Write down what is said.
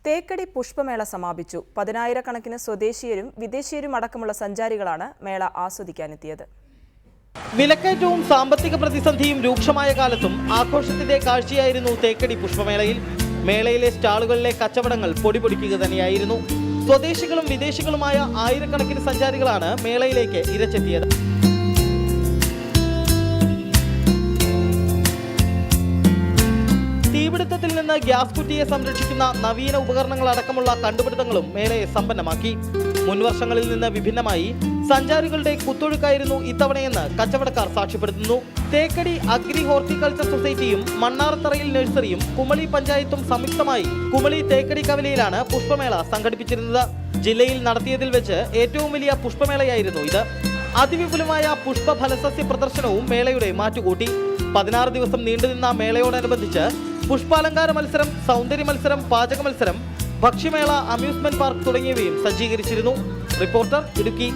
തേക്കടി പുഷ്പമേള സമാപിച്ചു. 10,000-കണക്കിന് സ്വദേശീയരും വിദേശീയരും അടക്കമുള്ള സഞ്ചാരികളാണ് മേള ആസ്വദിക്കാനെത്തിയത്. വിലക്കയറ്റവും സാമ്പത്തിക പ്രതിസന്ധിയും രൂക്ഷമായ കാലത്തും ആഘോഷത്തിന്റെ കാഴ്ചയായിരുന്നു തേക്കടി പുഷ്പമേളയിൽ. മേളയിലെ സ്റ്റാളുകളിലെ കച്ചവടങ്ങൾ പൊടിപൊടിക്കുക തന്നെയായിരുന്നു. സ്വദേശികളും വിദേശികളുമായ ആയിരക്കണക്കിന് സഞ്ചാരികളാണ് മേളയിലേക്ക് ഇരച്ചെത്തിയത്. തീപിടുത്തത്തിൽ നിന്ന് ഗ്യാസ് കുറ്റിയെ സംരക്ഷിക്കുന്ന നവീന ഉപകരണങ്ങൾ അടക്കമുള്ള കണ്ടുപിടുത്തങ്ങളും മേളയെ സമ്പന്നമാക്കി. മുൻവർഷങ്ങളിൽ നിന്ന് വിഭിന്നമായി സഞ്ചാരികളുടെ കുത്തൊഴുക്കായിരുന്നു ഇത്തവണയെന്ന് കച്ചവടക്കാർ സാക്ഷ്യപ്പെടുത്തുന്നു. തേക്കടി അഗ്രി ഹോർട്ടിക്കൾച്ചർ സൊസൈറ്റിയും മണ്ണാറത്തറയിൽ നഴ്സറിയും കുമളി പഞ്ചായത്തും സംയുക്തമായി കുമളി തേക്കടി കവലയിലാണ് പുഷ്പമേള സംഘടിപ്പിച്ചിരുന്നത്. ജില്ലയിൽ നടത്തിയതിൽ വെച്ച് ഏറ്റവും വലിയ പുഷ്പമേളയായിരുന്നു ഇത്. അതിവിപുലമായ പുഷ്പ ഫലസസ്യ പ്രദർശനവും മേളയുടെ മാറ്റുകൂട്ടി. 16 ദിവസം നീണ്ടുനിന്ന മേളയോടനുബന്ധിച്ച് പുഷ്പാലങ്കാര മത്സരം, സൗന്ദര്യ മത്സരം, പാചക മത്സരം, ഭക്ഷ്യമേള, അമ്യൂസ്മെന്റ് പാർക്ക് തുടങ്ങിയവയും സജ്ജീകരിച്ചിരുന്നു. റിപ്പോർട്ടർ, ഇടുക്കി.